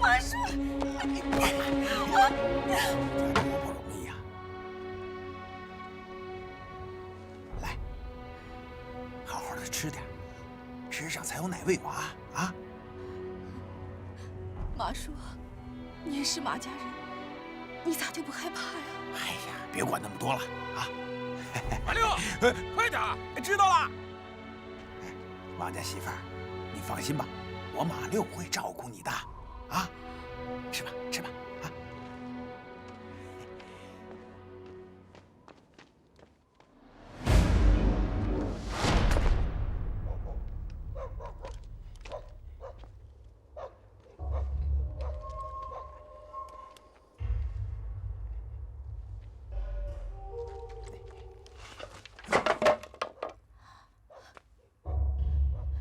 马叔，多不容易呀！来，好好的吃点，吃上才有奶喂娃啊！马叔，你也是马家人，你咋就不害怕呀？哎呀，别管那么多了啊！马六，快点！知道了。王家媳妇儿，你放心吧，我马六会照顾你的啊！吃吧，吃吧啊！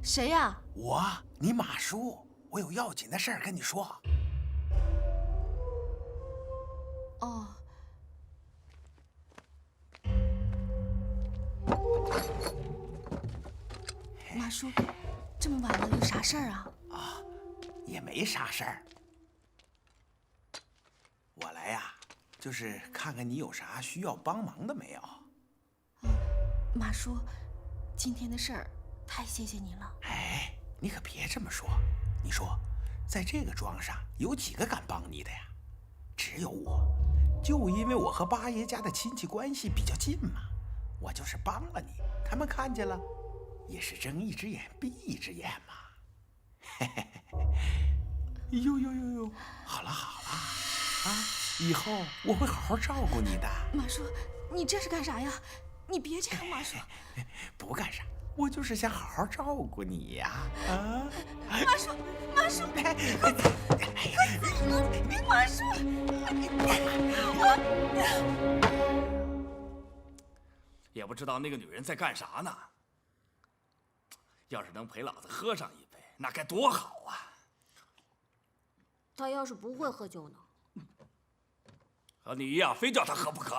谁呀？我，你马叔，我有要紧的事儿跟你说。哦。马叔，这么晚了有啥事儿啊？啊，也没啥事儿。我来呀，就是看看你有啥需要帮忙的没有。马叔，今天的事儿太谢谢你了。哎，你可别这么说。你说，在这个庄上有几个敢帮你的呀？只有我，就因为我和八爷家的亲戚关系比较近嘛，我就是帮了你，他们看见了，也是睁一只眼闭一只眼嘛。嘿嘿嘿，呦，好了好了，啊，以后我会好好照顾你的。马叔，你这是干啥呀？你别这样，马叔。不干啥，我就是想好好照顾你呀。啊，马叔，马叔，马叔，也不知道那个女人在干啥呢。要是能陪老子喝上一杯，那该多好啊！他要是不会喝酒呢？和你一样，非叫他喝不可。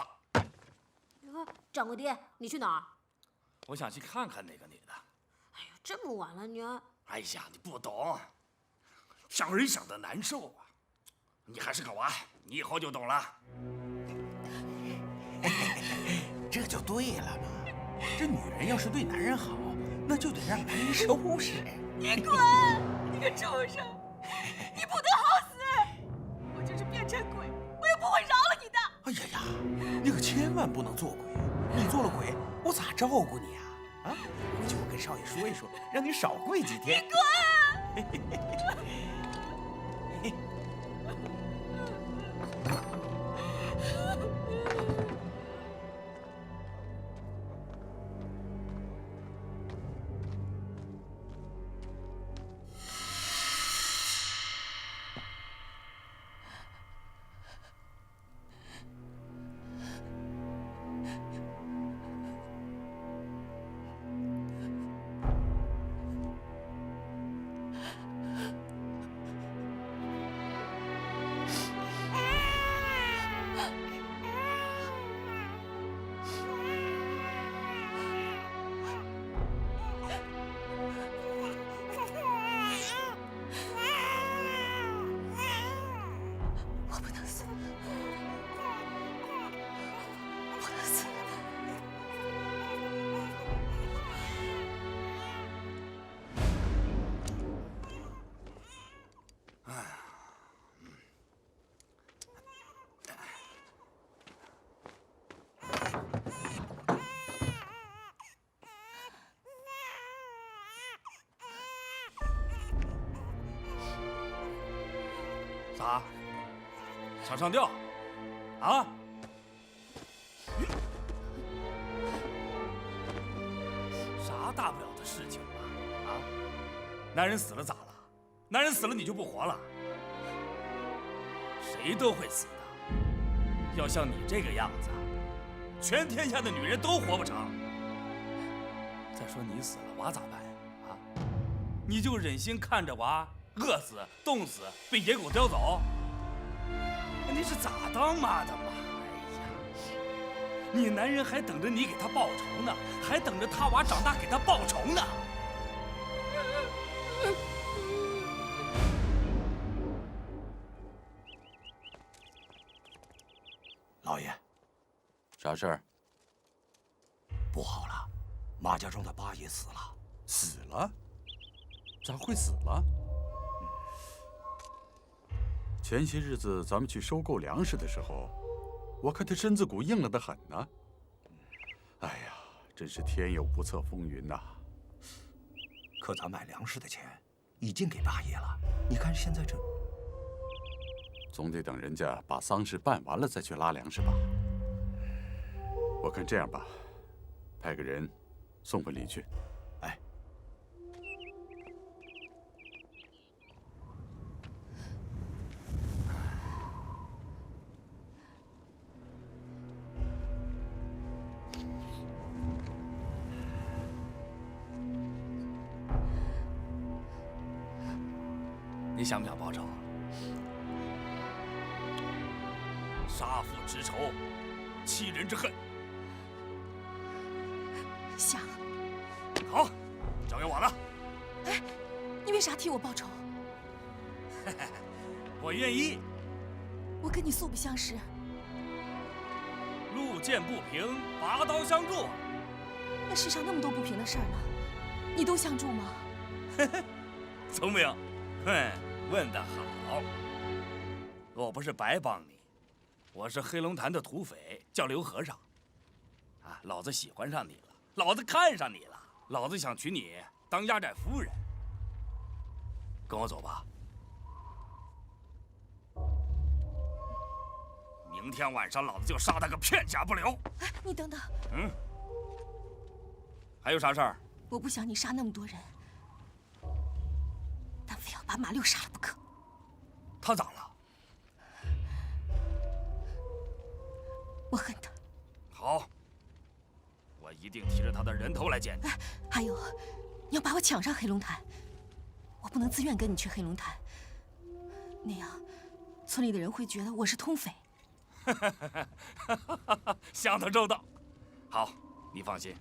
掌柜爹，你去哪儿？我想去看看那个女的。哎呀，这么晚了，你还……哎呀，你不懂，想人想得难受啊！你还是个娃，你以后就懂了。这就对了嘛。这女人要是对男人好，那就得让男人收拾。你滚！你个畜生！你不得好死！我就是变成鬼，我也不会饶了你的。哎呀呀，你可千万不能做鬼！你做了鬼，我咋照顾你啊？啊，回去我跟少爷说一说，让你少跪几天。你滚！咋？想上吊？啊？啥大不了的事情嘛？啊？男人死了咋了？男人死了你就不活了？谁都会死的。要像你这个样子，全天下的女人都活不成。再说你死了，娃咋办啊？你就忍心看着娃饿死、冻死，被野狗叼走？你是咋当妈的嘛？哎呀，你男人还等着你给他报仇呢，还等着他娃长大给他报仇呢。啥事儿？不好了，马家庄的八爷死了。死了？咋会死了？前些日子咱们去收购粮食的时候，我看他身子骨硬朗得很呢。哎呀，真是天有不测风云呐！可咱买粮食的钱已经给八爷了，你看现在这……总得等人家把丧事办完了再去拉粮食吧。我看这样吧，派个人送份礼去。哎，你想不想报仇？杀父之仇，妻人之恨。想。好，交给我了。哎，你为啥替我报仇？我愿意。我跟你素不相识。路见不平，拔刀相助。那世上那么多不平的事儿呢，你都相助吗？聪明，问得好。我不是白帮你，我是黑龙潭的土匪，叫刘和尚。啊，老子喜欢上你了，老子看上你了，老子想娶你当压寨夫人。跟我走吧。明天晚上老子就杀他个片甲不留。哎，你等等。还有啥事儿？我不想你杀那么多人，但非要把马六杀了不可。他咋了？我恨他。好，我一定提着他的人头来见你。哎，还有，你要把我抢上黑龙潭，我不能自愿跟你去黑龙潭，那样村里的人会觉得我是通匪。想得周到。好，你放心，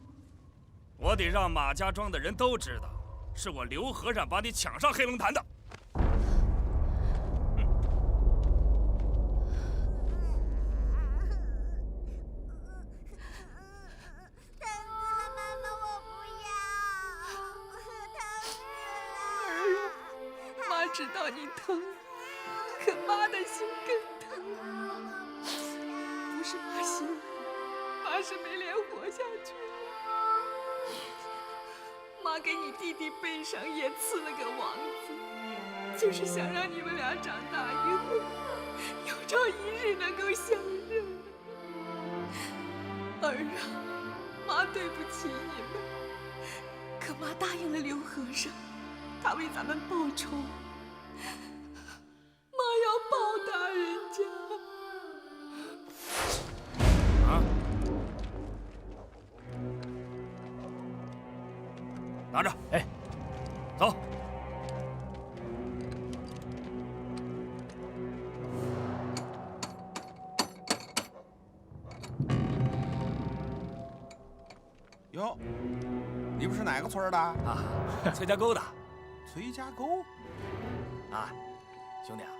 我得让马家庄的人都知道，是我刘和尚把你抢上黑龙潭的。知道你疼，可妈的心更疼。不是妈心狠，妈是没脸活下去了。妈给你弟弟背上也刺了个王字，就是想让你们俩长大以后有朝一日能够相认。儿啊，妈对不起你们，可妈答应了刘和尚，他为咱们报仇。妈要报答人家。啊！拿着，哎，走。哟，你不是哪个村的？啊，崔家沟的。崔家沟。啊，兄弟啊，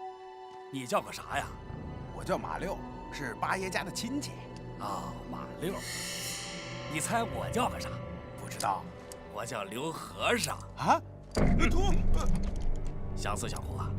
你叫个啥呀？我叫马六，是八爷家的亲戚。哦，马六。你猜我叫个啥？不知道。我叫刘和尚。啊？相似小伙啊。